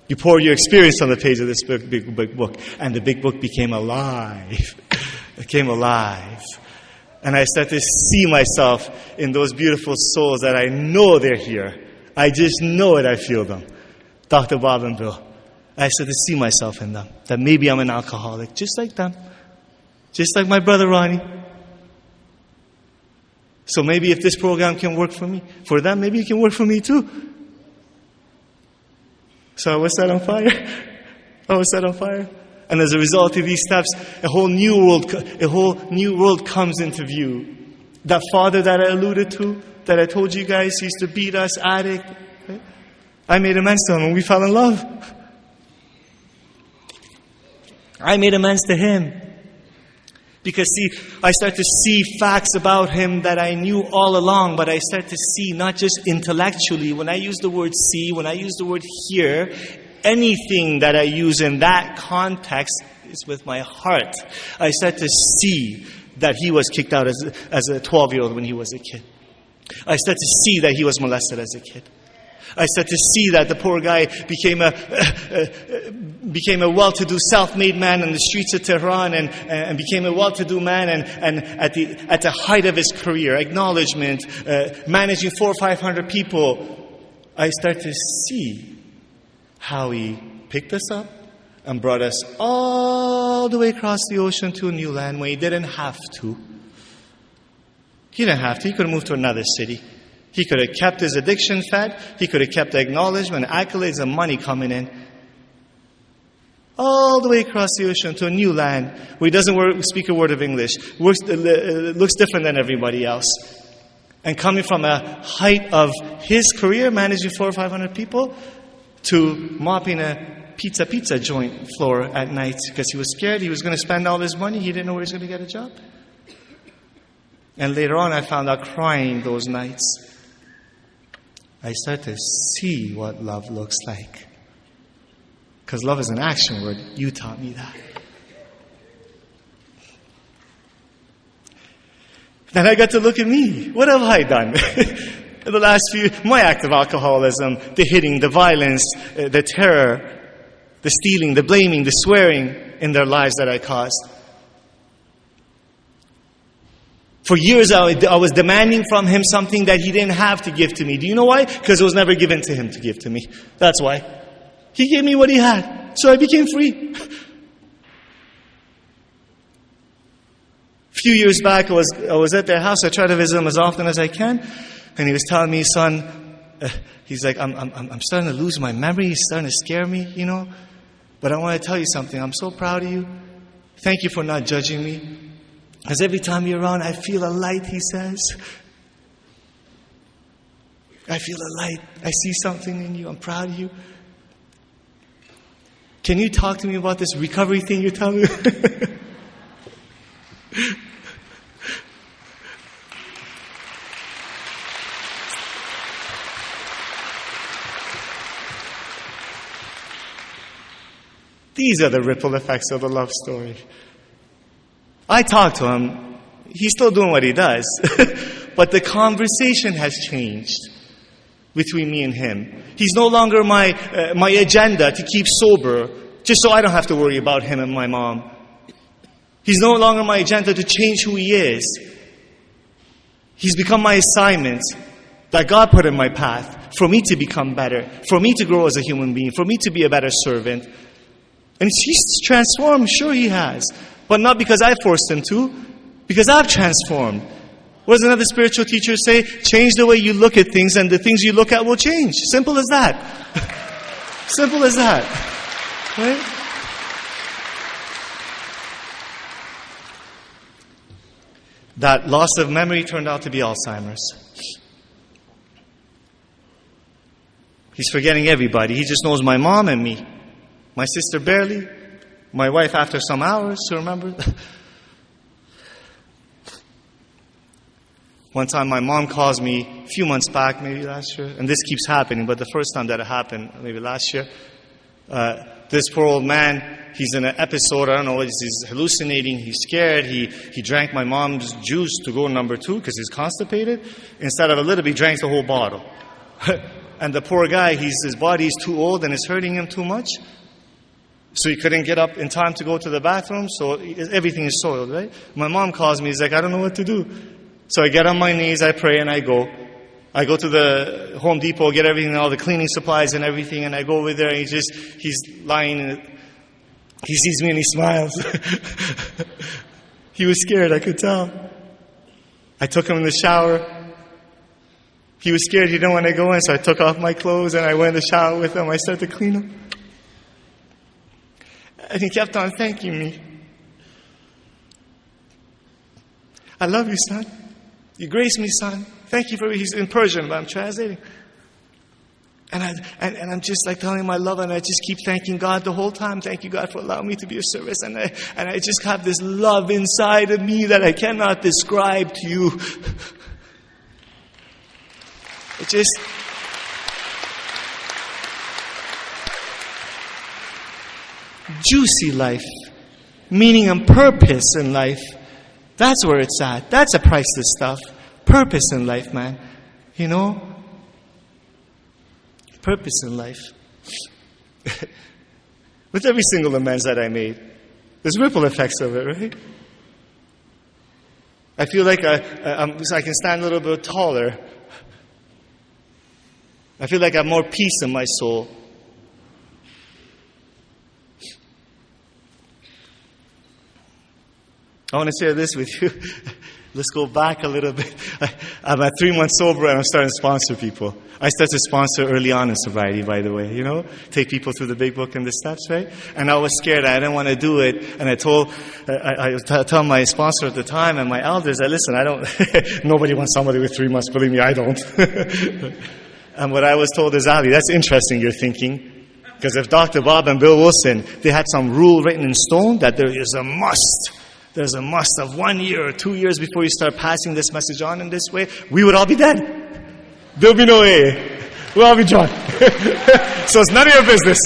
You pour your experience on the page of this big book, and the big book became alive. It came alive. And I started to see myself in those beautiful souls that I know they're here. I just know it, I feel them. Dr. Bob and Bill. I started to see myself in them. That maybe I'm an alcoholic, just like them. Just like my brother Ronnie. So maybe if this program can work for me, for them, maybe it can work for me too. So I was set on fire. And as a result of these steps, a whole new world comes into view. That father that I alluded to, that I told you guys, he used to beat us, addict. Right? I made amends to him and we fell in love. I made amends to him. Because see, I start to see facts about him that I knew all along, but I start to see not just intellectually. When I use the word see, when I use the word hear, anything that I use in that context is with my heart. I start to see that he was kicked out as a 12-year-old when he was a kid. I start to see that he was molested as a kid. I start to see that the poor guy became a well-to-do self-made man in the streets of Tehran and became a well-to-do man and at the height of his career, acknowledgement, managing 400 or 500 people. I start to see how he picked us up and brought us all the way across the ocean to a new land when he didn't have to. He didn't have to. He could have moved to another city. He could have kept his addiction fed. He could have kept the acknowledgement, accolades, and money coming in. All the way across the ocean to a new land where he doesn't speak a word of English. Looks different than everybody else. And coming from a height of his career, managing 400 or 500 people, to mopping a pizza joint floor at night because he was scared he was going to spend all his money. He didn't know where he was going to get a job. And later on, I found out crying those nights. I started to see what love looks like. Because love is an action word. You taught me that. Then I got to look at me. What have I done? In the last my act of alcoholism, the hitting, the violence, the terror, the stealing, the blaming, the swearing in their lives that I caused. For years, I was demanding from him something that he didn't have to give to me. Do you know why? Because it was never given to him to give to me. That's why. He gave me what he had, so I became free. A few years back, I was at their house. I try to visit them as often as I can. And he was telling me, son, he's like, I'm starting to lose my memory. He's starting to scare me, you know. But I want to tell you something. I'm so proud of you. Thank you for not judging me. Because every time you're around, I feel a light, he says. I feel a light. I see something in you. I'm proud of you. Can you talk to me about this recovery thing you're telling me? These are the ripple effects of the love story. I talk to him. He's still doing what he does. But the conversation has changed between me and him. He's no longer my agenda to keep sober just so I don't have to worry about him and my mom. He's no longer my agenda to change who he is. He's become my assignment that God put in my path for me to become better, for me to grow as a human being, for me to be a better servant. And he's transformed, sure he has. But not because I forced him to, because I've transformed. What does another spiritual teacher say? Change the way you look at things and the things you look at will change. Simple as that. Simple as that. Right? That loss of memory turned out to be Alzheimer's. He's forgetting everybody. He just knows my mom and me. My sister barely. My wife after some hours, to remember. One time my mom calls me a few months back, maybe last year, and this keeps happening, but the first time that it happened, maybe last year, this poor old man, he's in an episode, I don't know, he's hallucinating, he's scared, he drank my mom's juice to go number 2 because he's constipated. Instead of a little, he drank the whole bottle. And the poor guy, his body's too old and it's hurting him too much. So he couldn't get up in time to go to the bathroom, so everything is soiled, right? My mom calls me, he's like, I don't know what to do. So I get on my knees, I pray, and I go. I go to the Home Depot, get everything, all the cleaning supplies and everything, and I go over there, and he's lying in it. He sees me and he smiles. He was scared, I could tell. I took him in the shower. He was scared, he didn't want to go in, so I took off my clothes, and I went in the shower with him. I started to clean him. And he kept on thanking me. I love you, son. You grace me, son. Thank you for it. He's in Persian, but I'm translating. And I'm just like telling him I love him, and I just keep thanking God the whole time. Thank you, God, for allowing me to be of service. And I just have this love inside of me that I cannot describe to you. It just... juicy life, meaning and purpose in life. That's where it's at. That's a priceless stuff. Purpose in life, man. You know? Purpose in life. With every single amends that I made, there's ripple effects of it, right? I feel like I can stand a little bit taller. I feel like I have more peace in my soul. I want to share this with you. Let's go back a little bit. I'm at 3 months sober and I'm starting to sponsor people. I started to sponsor early on in sobriety, by the way, you know? Take people through the big book and the steps, right? And I was scared. I didn't want to do it. And I told my sponsor at the time and my elders, listen, I don't, nobody wants somebody with 3 months. Believe me, I don't. And what I was told is, Ali, that's interesting, you're thinking. Because if Dr. Bob and Bill Wilson, they had some rule written in stone that there is a must. There's a must of 1 year or 2 years before you start passing this message on in this way, we would all be dead. There'll be no AA. We'll all be drunk. So it's none of your business.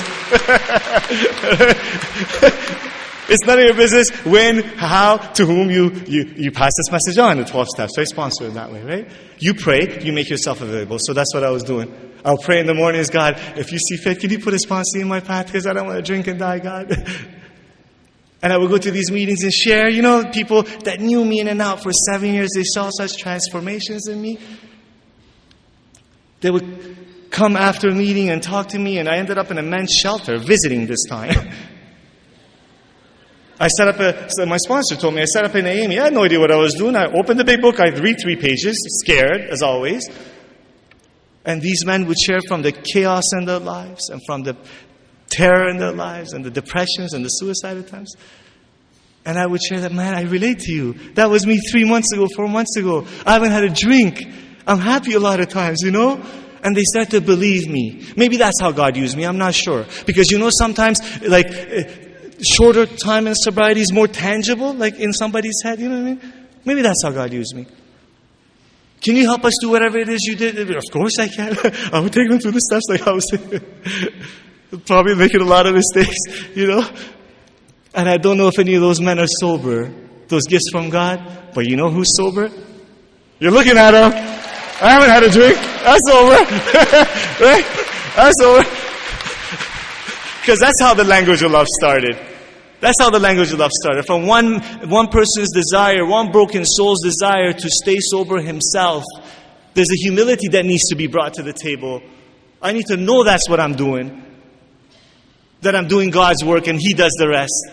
It's none of your business when, how, to whom you pass this message on, the 12 steps, right? Sponsor it that way, right? You pray, you make yourself available. So that's what I was doing. I'll pray in the mornings, God, if you see fit, can you put a sponsor in my path? Because I don't want to drink and die, God. And I would go to these meetings and share, you know, people that knew me in and out for 7 years, they saw such transformations in me. They would come after a meeting and talk to me, and I ended up in a men's shelter visiting this time. I set up my sponsor told me, I set up an AA meeting. I had no idea what I was doing. I opened the big book, I'd read 3 pages, scared, as always. And these men would share from the chaos in their lives and from the terror in their lives and the depressions and the suicide attempts. And I would share that, man, I relate to you. That was me 3 months ago, 4 months ago. I haven't had a drink. I'm happy a lot of times, you know? And they start to believe me. Maybe that's how God used me. I'm not sure. Because you know sometimes, like, shorter time in sobriety is more tangible, like in somebody's head, you know what I mean? Maybe that's how God used me. Can you help us do whatever it is you did? Of course I can. I would take them through the steps like I was saying. Probably making a lot of mistakes, you know? And I don't know if any of those men are sober, those gifts from God. But you know who's sober? You're looking at him. I haven't had a drink. That's sober. Right? That's sober. Because that's how the language of love started. That's how the language of love started. From one person's desire, one broken soul's desire to stay sober himself. There's a humility that needs to be brought to the table. I need to know that's what I'm doing. That I'm doing God's work and He does the rest.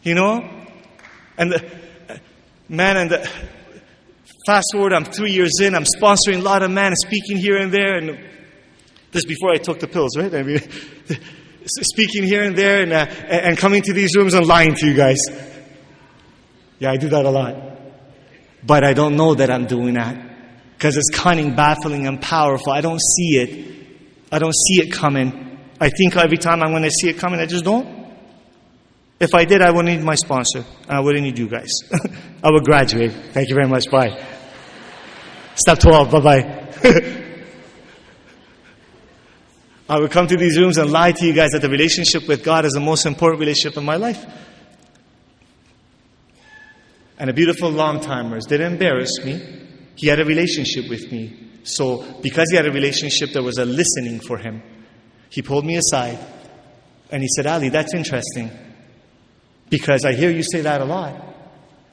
You know? And fast forward, I'm 3 years in, I'm sponsoring a lot of men, speaking here and there. And this before I took the pills, right? I mean, speaking here and there and coming to these rooms and lying to you guys. Yeah, I do that a lot. But I don't know that I'm doing that. Because it's cunning, baffling, and powerful. I don't see it. I don't see it coming. I think every time I'm going to see it coming, I just don't. If I did, I wouldn't need my sponsor. I wouldn't need you guys. I would graduate. Thank you very much. Bye. Step 12. Bye-bye. I would come to these rooms and lie to you guys that the relationship with God is the most important relationship in my life. And a beautiful long-timers didn't embarrass me. He had a relationship with me. So because he had a relationship, there was a listening for him. He pulled me aside and he said, Ali, that's interesting. Because I hear you say that a lot.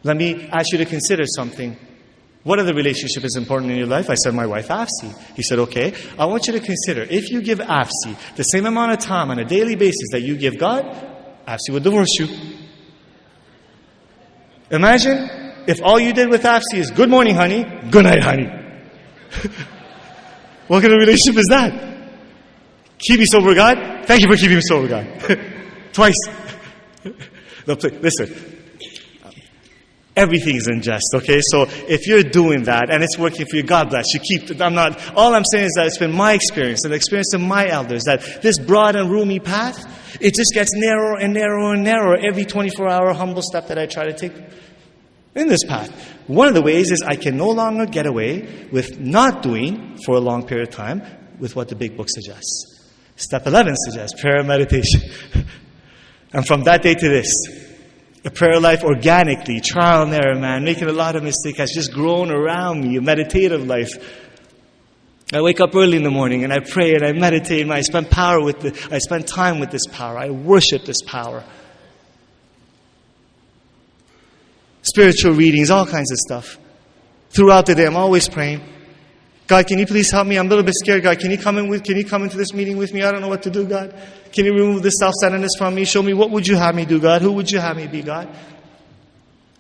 Let me ask you to consider something. What other relationship is important in your life? I said, my wife, Afsi. He said, okay, I want you to consider, if you give Afsi the same amount of time on a daily basis that you give God, Afsi would divorce you. Imagine if all you did with Afsi is, good morning, honey, good night, honey. What kind of relationship is that? Keep me sober, God. Thank you for keeping me sober, God. Twice. No, listen. Everything is unjust, okay? So if you're doing that and it's working for you, God bless you. All I'm saying is that it's been my experience and the experience of my elders that this broad and roomy path, it just gets narrower and narrower and narrower every 24-hour humble step that I try to take in this path. One of the ways is I can no longer get away with not doing for a long period of time with what the big book suggests. Step 11 suggests prayer and meditation. And from that day to this, a prayer life organically, trial and error, man, making a lot of mistakes, has just grown around me, a meditative life. I wake up early in the morning and I pray and I meditate and I spend time with this power. I worship this power. Spiritual readings, all kinds of stuff. Throughout the day, I'm always praying. God, can you please help me? I'm a little bit scared, God. Can you come into this meeting with me? I don't know what to do, God. Can you remove this self-centeredness from me? Show me what would you have me do, God? Who would you have me be, God?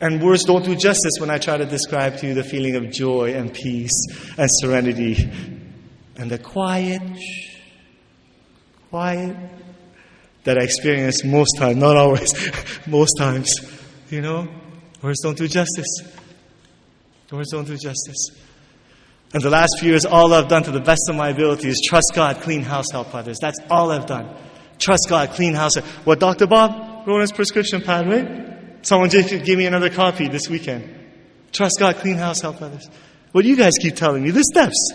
And words don't do justice when I try to describe to you the feeling of joy and peace and serenity and the quiet that I experience most times, not always, most times. You know, words don't do justice. Words don't do justice. And the last few years, all I've done to the best of my ability is trust God, clean house, help others. That's all I've done. Trust God, clean house. What Dr. Bob wrote on his prescription pad, right? Someone just gave me another copy this weekend. Trust God, clean house, help others. What do you guys keep telling me? The steps.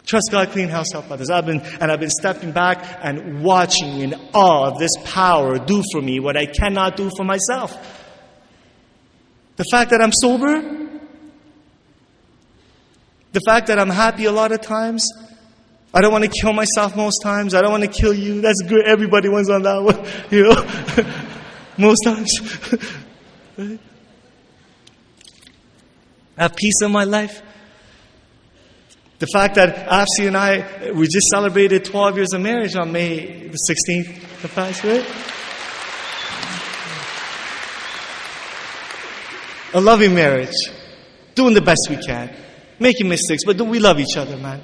Trust God, clean house, help others. I've been stepping back and watching in awe of this power do for me what I cannot do for myself. The fact that I'm sober, the fact that I'm happy a lot of times. I don't want to kill myself most times. I don't want to kill you. That's good. Everybody wants on that one. You know? Most times. Right? I have peace in my life. The fact that Afsi and we just celebrated 12 years of marriage on May the 16th. The past, right? A loving marriage. Doing the best we can. Making mistakes, but we love each other, man.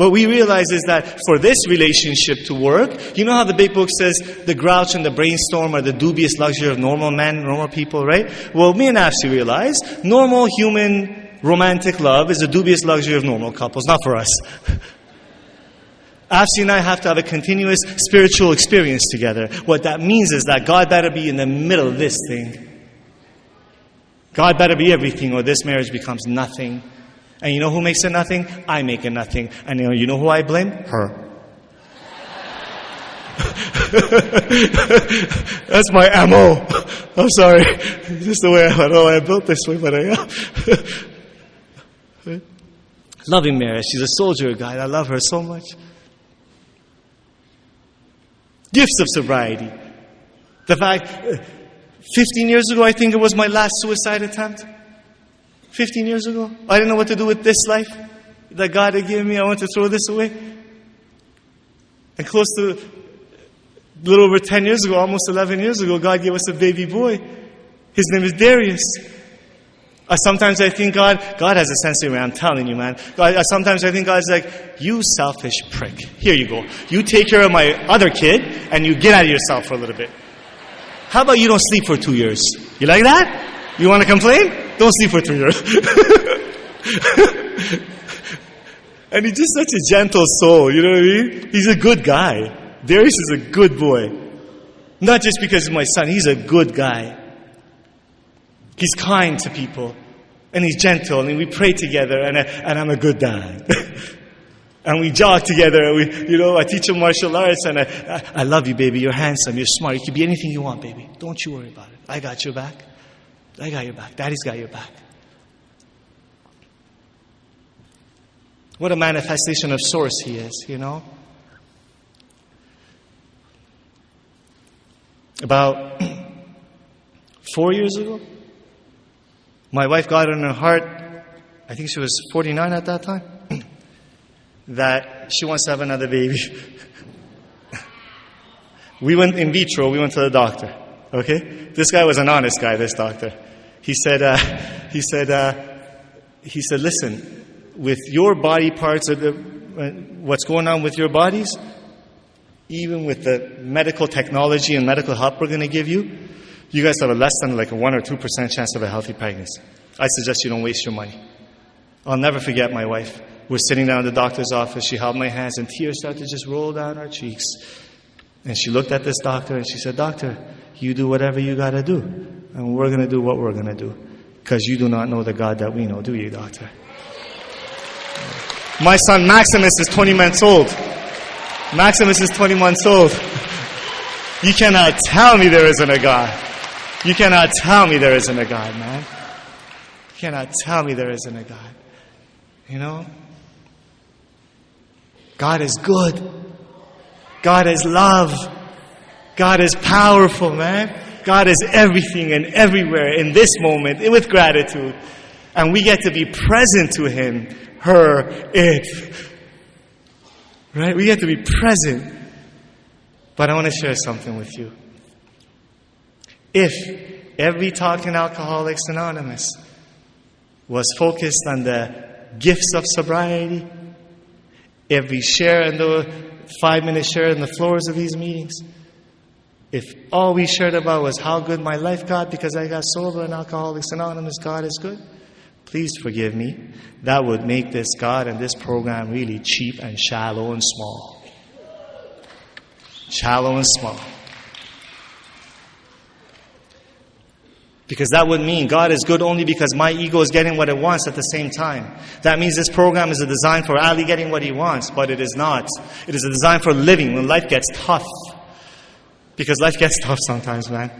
What we realize is that for this relationship to work, you know how the big book says the grouch and the brainstorm are the dubious luxury of normal men, normal people, right? Well, me and Afsi realize normal human romantic love is a dubious luxury of normal couples, not for us. Afsi and I have to have a continuous spiritual experience together. What that means is that God better be in the middle of this thing. God better be everything, or this marriage becomes nothing. And you know who makes it nothing? I make it nothing. And you know who I blame? Her. That's my MO. I'm sorry. It's just the way I built this way, but I am. Loving marriage. She's a soldier, God. I love her so much. Gifts of sobriety. The fact, 15 years ago, I think it was my last suicide attempt. 15 years ago. I didn't know what to do with this life that God had given me. I wanted to throw this away. And close to a little over 10 years ago, almost 11 years ago, God gave us a baby boy. His name is Darius. Sometimes I think God has a sense of humor. I'm telling you, man. Sometimes I think God's like, you selfish prick. Here you go. You take care of my other kid and you get out of yourself for a little bit. How about you don't sleep for 2 years? You like that? You want to complain? Don't sleep for 2 years. And he's just such a gentle soul, you know what I mean? He's a good guy. Darius is a good boy. Not just because he's my son, he's a good guy. He's kind to people. And he's gentle, and we pray together, and I'm a good dad. And we jog together, and I teach him martial arts, and I love you, baby. You're handsome, you're smart. You can be anything you want, baby. Don't you worry about it. I got your back. I got your back. Daddy's got your back. What a manifestation of source he is, About 4 years ago, my wife got it in her heart, I think she was 49 at that time, that she wants to have another baby. We went in vitro, we went to the doctor, okay? This guy was an honest guy, this doctor. He said, listen, with your body parts, what's going on with your bodies, even with the medical technology and medical help we're going to give you, you guys have a less than like a 1 or 2% chance of a healthy pregnancy. I suggest you don't waste your money. I'll never forget my wife. We're sitting down in the doctor's office. She held my hands and tears started to just roll down her cheeks. And she looked at this doctor and she said, Doctor, you do whatever you got to do. And we're going to do what we're going to do. Because you do not know the God that we know, do you, doctor? My son Maximus is 20 months old. Maximus is 20 months old. You cannot tell me there isn't a God. You cannot tell me there isn't a God, man. You cannot tell me there isn't a God. God is good. God is love. God is powerful, man. God is everything and everywhere in this moment with gratitude. And we get to be present to Him, her, it. Right? We get to be present. But I want to share something with you. If every talk in Alcoholics Anonymous was focused on the gifts of sobriety, every share in the 5-minute share in the floors of these meetings, if all we shared about was how good my life got because I got sober in Alcoholics Anonymous, God is good, please forgive me. That would make this God and this program really cheap and shallow and small. Shallow and small. Because that would mean God is good only because my ego is getting what it wants at the same time. That means this program is a design for Ali getting what he wants, but it is not. It is a design for living when life gets tough. Because life gets tough sometimes, man.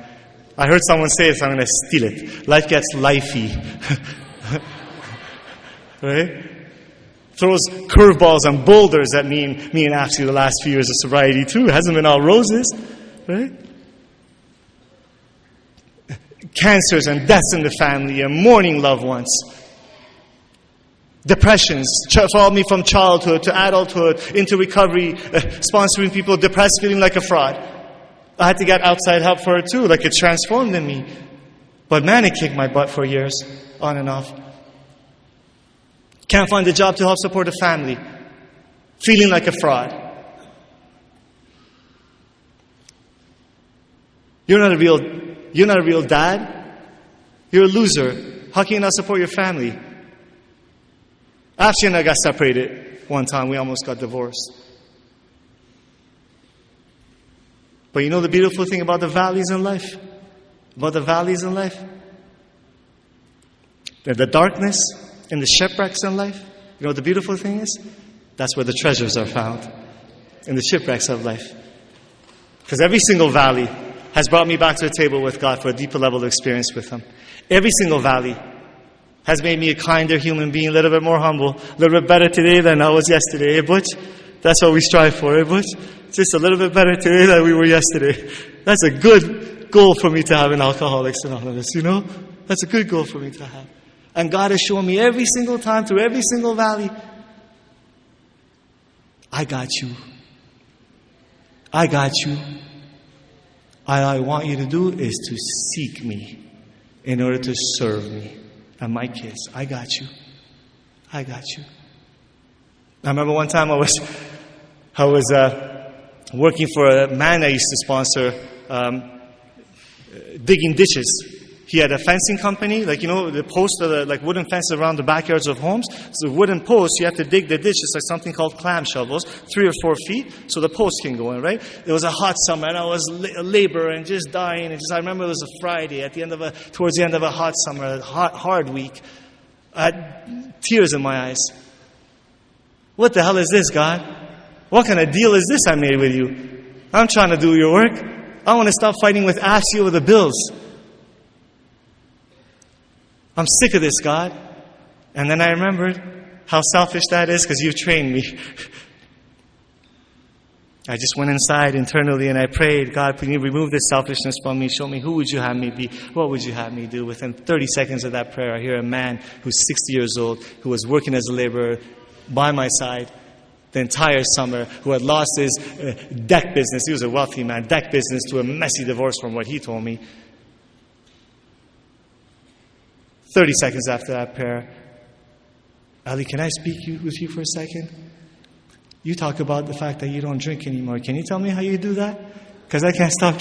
I heard someone say it, so I'm going to steal it. Life gets lifey. Right? Throws curveballs and boulders at me and Afsi the last few years of sobriety too. It hasn't been all roses. Right? Cancers and deaths in the family and mourning loved ones. Depressions followed me from childhood to adulthood into recovery, sponsoring people depressed, feeling like a fraud. I had to get outside help for it too, like it transformed in me. But man, it kicked my butt for years, on and off. Can't find a job to help support a family. feeling like a fraud. You're not a real dad. You're a loser. How can you not support your family? After and I got separated one time, we almost got divorced. But you know the beautiful thing about the valleys in life? About the valleys in life? The darkness and the shipwrecks in life. You know what the beautiful thing is? That's where the treasures are found. In the shipwrecks of life. Because every single valley has brought me back to the table with God for a deeper level of experience with Him. Every single valley has made me a kinder human being, a little bit more humble, a little bit better today than I was yesterday. Eh, Butch? That's what we strive for, eh, Butch? Just a little bit better today than we were yesterday. That's a good goal for me to have in Alcoholics Anonymous, you know? That's a good goal for me to have. And God has shown me every single time, through every single valley, I got you. I got you. All I want you to do is to seek me in order to serve me and my kids. I got you. I got you. I remember one time I was working for a man I used to sponsor, digging ditches. He had a fencing company, like, you know, the posts are the, like wooden fences around the backyards of homes. So the wooden posts, you have to dig the ditch. It's like something called clam shovels, 3 or 4 feet, so the posts can go in, right? It was a hot summer, and I was a laborer and just dying. And I remember it was a Friday towards the end of a hot summer, a hard week. I had tears in my eyes. What the hell is this, God? What kind of deal is this I made with you? I'm trying to do your work. I want to stop fighting with Ashley over the bills. I'm sick of this, God. And then I remembered how selfish that is, because you've trained me. I just went inside internally and I prayed, God, can you remove this selfishness from me? Show me who would you have me be? What would you have me do? Within 30 seconds of that prayer, I hear a man who's 60 years old, who was working as a laborer by my side the entire summer, who had lost his deck business. He was a wealthy man, deck business, to a messy divorce from what he told me. 30 seconds after that prayer, Ali, can I speak with you for a second? You talk about the fact that you don't drink anymore. Can you tell me how you do that? Because I can't stop.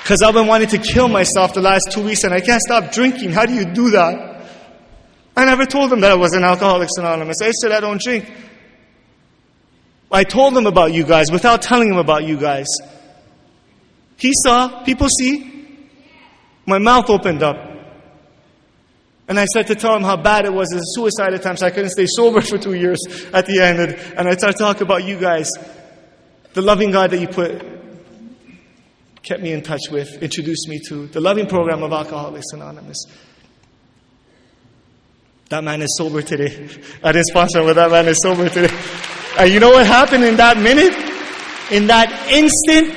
Because I've been wanting to kill myself the last 2 weeks and I can't stop drinking. How do you do that? I never told them that I was an Alcoholics Anonymous. I said I don't drink. I told him about you guys without telling him about you guys. He saw, people see. My mouth opened up. And I started to tell him how bad it was. It was a suicide attempt, so I couldn't stay sober for 2 years at the end. And I started to talk about you guys. The loving God that you kept me in touch with, introduced me to. The loving program of Alcoholics Anonymous. That man is sober today. I didn't sponsor him, but that man is sober today. And you know what happened in that minute? In that instant,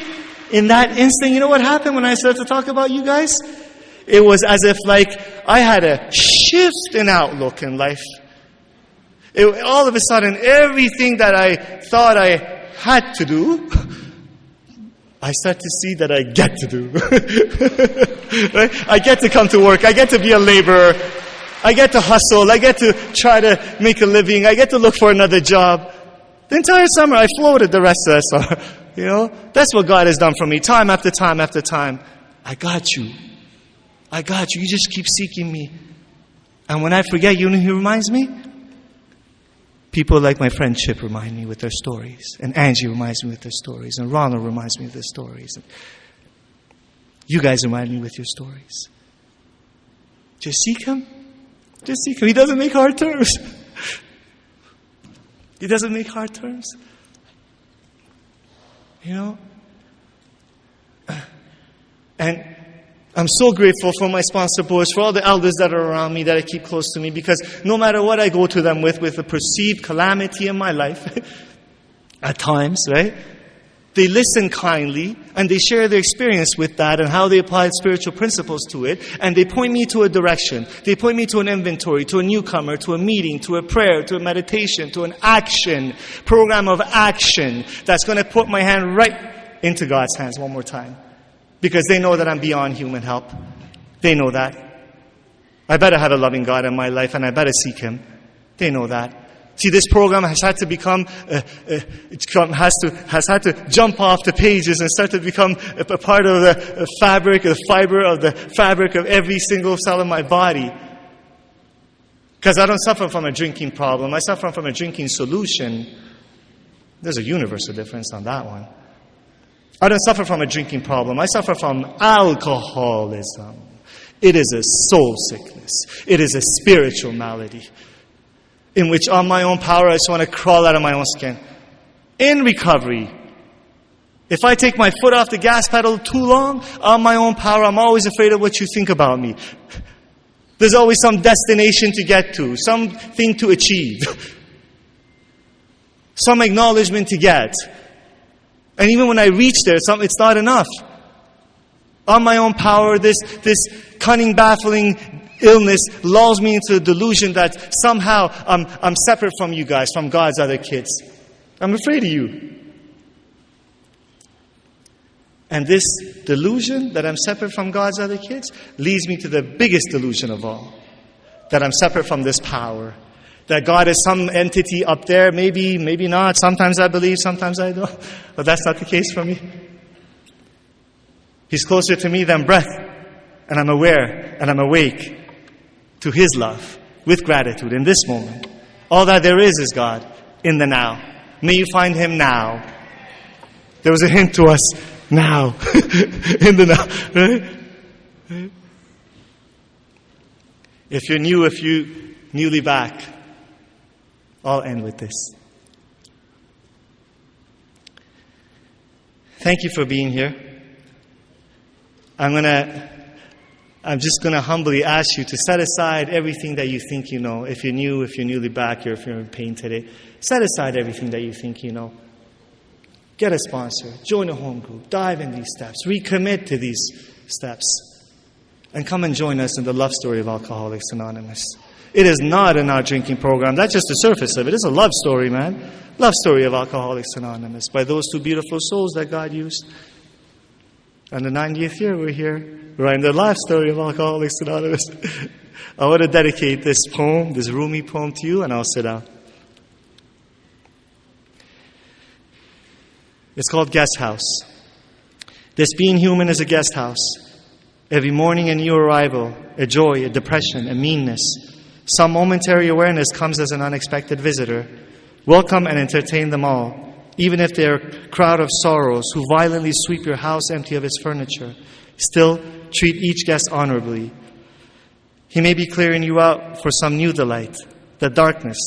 you know what happened when I started to talk about you guys? It was as if like I had a shift in outlook in life. All of a sudden, everything that I thought I had to do, I start to see that I get to do. Right? I get to come to work. I get to be a laborer. I get to hustle. I get to try to make a living. I get to look for another job. The entire summer, I floated the rest of that summer. You know, that's what God has done for me, time after time after time. I got you. I got you. You just keep seeking me. And when I forget, you know who reminds me? People like my friend Chip remind me with their stories. And Angie reminds me with their stories. And Ronald reminds me with their stories. And you guys remind me with your stories. Just seek Him. Just seek Him. He doesn't make hard terms. He doesn't make hard terms. You know? And I'm so grateful for my sponsor boys, for all the elders that are around me, that I keep close to me, because no matter what I go to them with a perceived calamity in my life, at times, right? They listen kindly, and they share their experience with that and how they apply spiritual principles to it, and they point me to a direction. They point me to an inventory, to a newcomer, to a meeting, to a prayer, to a meditation, to an action, program of action that's going to put my hand right into God's hands one more time. Because they know that I'm beyond human help. They know that. I better have a loving God in my life, and I better seek Him. They know that. See, this program has had to has had to jump off the pages and start to become a part of the fabric, the fiber of the fabric of every single cell in my body. Because I don't suffer from a drinking problem. I suffer from a drinking solution. There's a universal difference on that one. I don't suffer from a drinking problem. I suffer from alcoholism. It is a soul sickness. It is a spiritual malady in which on my own power I just want to crawl out of my own skin. In recovery, if I take my foot off the gas pedal too long, on my own power, I'm always afraid of what you think about me. There's always some destination to get to, something to achieve, some acknowledgement to get. And even when I reach there, it's not enough. On my own power, this cunning, baffling illness lulls me into the delusion that somehow I'm separate from you guys, from God's other kids. I'm afraid of you. And this delusion that I'm separate from God's other kids leads me to the biggest delusion of all. That I'm separate from this power. That God is some entity up there, maybe not. Sometimes I believe, sometimes I don't. But that's not the case for me. He's closer to me than breath. And I'm aware and I'm awake to His love with gratitude in this moment. All that there is God in the now. May you find Him now. There was a hint to us now. In the now. Right? If you're new, if you're newly back, I'll end with this. Thank you for being here. I'm just going to humbly ask you to set aside everything that you think you know. If you're new, if you're newly back here, if you're in pain today, set aside everything that you think you know. Get a sponsor. Join a home group. Dive in these steps. Recommit to these steps. And come and join us in the love story of Alcoholics Anonymous. It is not a not drinking program. That's just the surface of it. It's a love story, man. Love story of Alcoholics Anonymous by those two beautiful souls that God used. And the 90th year we're here. We're in the life story of Alcoholics Anonymous. I want to dedicate this poem, this Rumi poem to you, and I'll sit down. It's called Guest House. This being human is a guest house. Every morning a new arrival, a joy, a depression, a meanness. Some momentary awareness comes as an unexpected visitor. Welcome and entertain them all, even if they are a crowd of sorrows who violently sweep your house empty of its furniture. Still, treat each guest honorably. He may be clearing you out for some new delight, the darkness,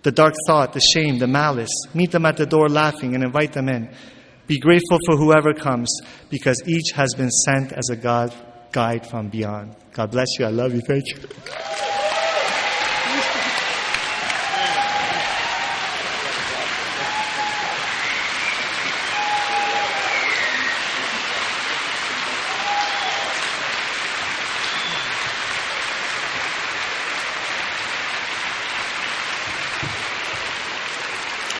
the dark thought, the shame, the malice. Meet them at the door laughing and invite them in. Be grateful for whoever comes, because each has been sent as a guide from beyond. God bless you. I love you. Thank you.